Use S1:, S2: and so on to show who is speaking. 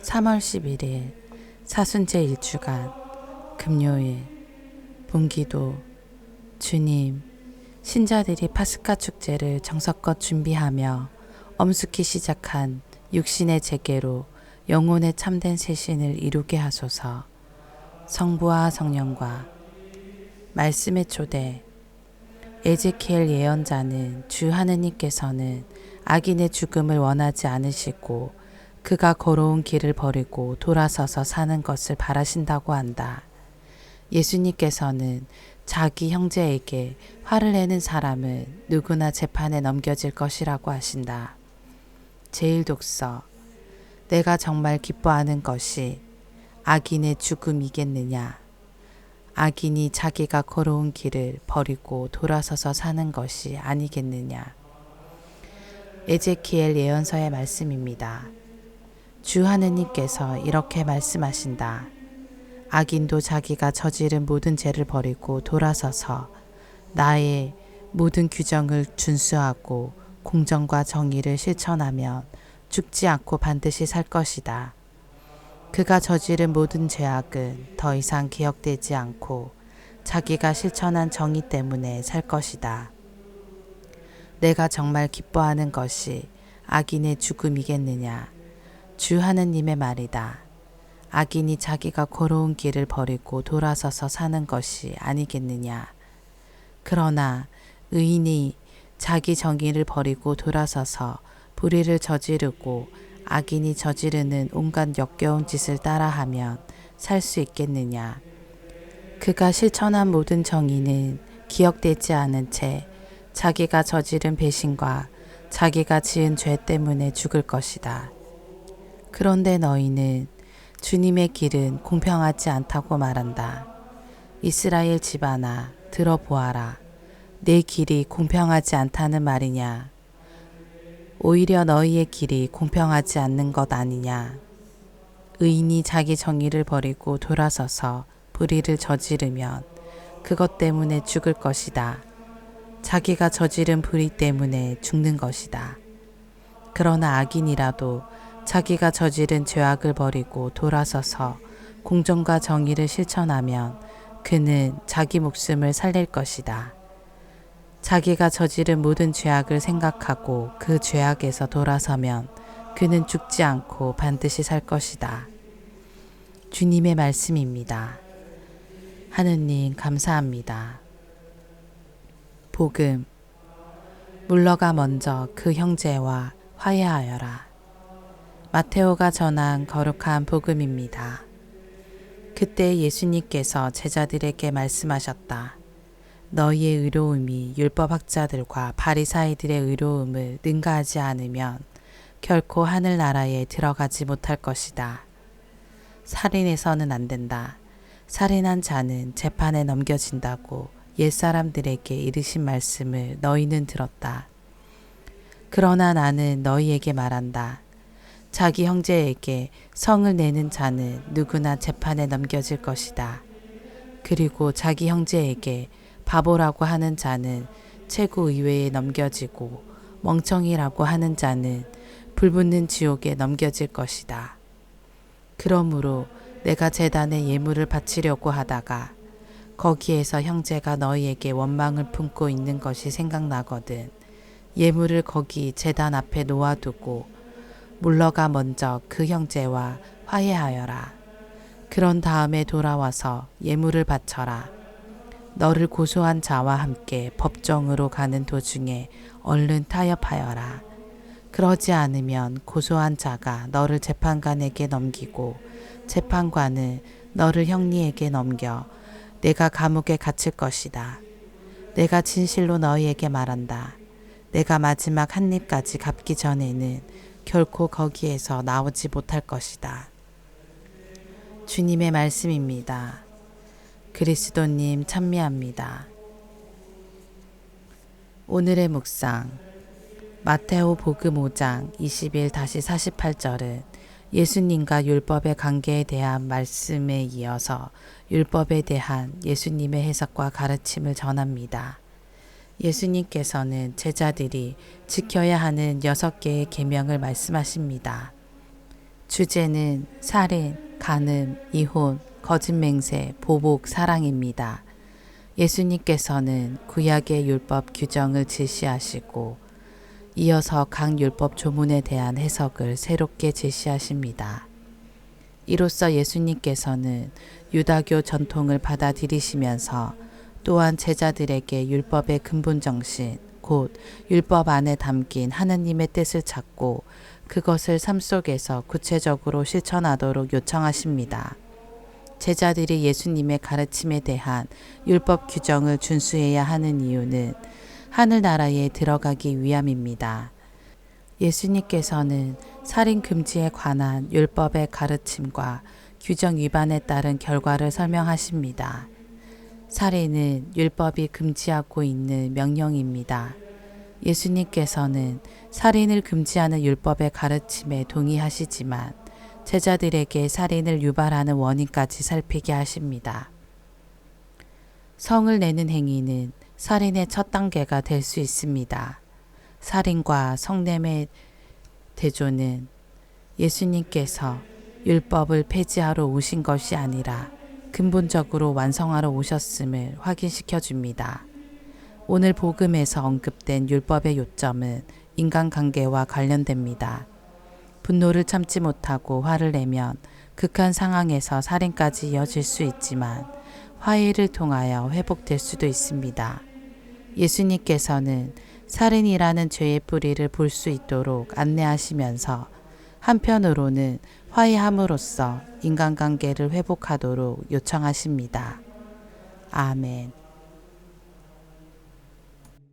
S1: 3월 11일 사순제 일주간 금요일 본기도. 주님, 신자들이 파스카 축제를 정성껏 준비하며 엄숙히 시작한 육신의 재개로 영혼의 참된 쇄신을 이루게 하소서. 성부와 성령과 말씀의 초대. 에제키엘 예언자는 주 하느님께서는 악인의 죽음을 원하지 않으시고 그가 걸어온 길을 버리고 돌아서서 사는 것을 바라신다고 한다. 예수님께서는 자기 형제에게 화를 내는 사람은 누구나 재판에 넘겨질 것이라고 하신다. 제1독서. 내가 정말 기뻐하는 것이 악인의 죽음이겠느냐. 악인이 자기가 걸어온 길을 버리고 돌아서서 사는 것이 아니겠느냐. 에제키엘 예언서의 말씀입니다. 주 하느님께서 이렇게 말씀하신다. 악인도 자기가 저지른 모든 죄를 버리고 돌아서서 나의 모든 규정을 준수하고 공정과 정의를 실천하면 죽지 않고 반드시 살 것이다. 그가 저지른 모든 죄악은 더 이상 기억되지 않고 자기가 실천한 정의 때문에 살 것이다. 내가 정말 기뻐하는 것이 악인의 죽음이겠느냐. 주 하느님의 말이다. 악인이 자기가 걸어온 길을 버리고 돌아서서 사는 것이 아니겠느냐. 그러나 의인이 자기 정의를 버리고 돌아서서 불의를 저지르고 악인이 저지르는 온갖 역겨운 짓을 따라하면 살 수 있겠느냐. 그가 실천한 모든 정의는 기억되지 않은 채 자기가 저지른 배신과 자기가 지은 죄 때문에 죽을 것이다. 그런데 너희는 주님의 길은 공평하지 않다고 말한다. 이스라엘 집안아, 들어보아라. 내 길이 공평하지 않다는 말이냐. 오히려 너희의 길이 공평하지 않는 것 아니냐. 의인이 자기 정의를 버리고 돌아서서 불의를 저지르면 그것 때문에 죽을 것이다. 자기가 저지른 불의 때문에 죽는 것이다. 그러나 악인이라도 자기가 저지른 죄악을 버리고 돌아서서 공정과 정의를 실천하면 그는 자기 목숨을 살릴 것이다. 자기가 저지른 모든 죄악을 생각하고 그 죄악에서 돌아서면 그는 죽지 않고 반드시 살 것이다. 주님의 말씀입니다. 하느님 감사합니다. 복음. 물러가 먼저 그 형제와 화해하여라. 마테오가 전한 거룩한 복음입니다. 그때 예수님께서 제자들에게 말씀하셨다. 너희의 의로움이 율법학자들과 바리사이들의 의로움을 능가하지 않으면 결코 하늘나라에 들어가지 못할 것이다. 살인해서는 안 된다. 살인한 자는 재판에 넘겨진다고 옛사람들에게 이르신 말씀을 너희는 들었다. 그러나 나는 너희에게 말한다. 자기 형제에게 성을 내는 자는 누구나 재판에 넘겨질 것이다. 그리고 자기 형제에게 바보라고 하는 자는 최고의회에 넘겨지고 멍청이라고 하는 자는 불붙는 지옥에 넘겨질 것이다. 그러므로 내가 제단에 예물을 바치려고 하다가 거기에서 형제가 너희에게 원망을 품고 있는 것이 생각나거든 예물을 거기 제단 앞에 놓아두고 물러가 먼저 그 형제와 화해하여라. 그런 다음에 돌아와서 예물을 바쳐라. 너를 고소한 자와 함께 법정으로 가는 도중에 얼른 타협하여라. 그러지 않으면 고소한 자가 너를 재판관에게 넘기고 재판관은 너를 형리에게 넘겨 내가 감옥에 갇힐 것이다. 내가 진실로 너희에게 말한다. 내가 마지막 한 입까지 갚기 전에는 결코 거기에서 나오지 못할 것이다. 주님의 말씀입니다. 그리스도님 찬미합니다. 오늘의 묵상. 마테오 복음 5장 21-48절은 예수님과 율법의 관계에 대한 말씀에 이어서 율법에 대한 예수님의 해석과 가르침을 전합니다. 예수님께서는 제자들이 지켜야 하는 6개의 계명을 말씀하십니다. 주제는 살인, 간음, 이혼, 거짓맹세, 보복, 사랑입니다. 예수님께서는 구약의 율법 규정을 제시하시고 이어서 각 율법 조문에 대한 해석을 새롭게 제시하십니다. 이로써 예수님께서는 유다교 전통을 받아들이시면서 또한 제자들에게 율법의 근본 정신, 곧 율법 안에 담긴 하느님의 뜻을 찾고 그것을 삶 속에서 구체적으로 실천하도록 요청하십니다. 제자들이 예수님의 가르침에 대한 율법 규정을 준수해야 하는 이유는 하늘나라에 들어가기 위함입니다. 예수님께서는 살인 금지에 관한 율법의 가르침과 규정 위반에 따른 결과를 설명하십니다. 살인은 율법이 금지하고 있는 명령입니다. 예수님께서는 살인을 금지하는 율법의 가르침에 동의하시지만 제자들에게 살인을 유발하는 원인까지 살피게 하십니다. 성을 내는 행위는 살인의 첫 단계가 될 수 있습니다. 살인과 성냄의 대조는 예수님께서 율법을 폐지하러 오신 것이 아니라 근본적으로 완성하러 오셨음을 확인시켜 줍니다. 오늘 복음에서 언급된 율법의 요점은 인간관계와 관련됩니다. 분노를 참지 못하고 화를 내면 극한 상황에서 살인까지 이어질 수 있지만 화해를 통하여 회복될 수도 있습니다. 예수님께서는 살인이라는 죄의 뿌리를 볼 수 있도록 안내하시면서 한편으로는 화해함으로써 인간관계를 회복하도록 요청하십니다. 아멘.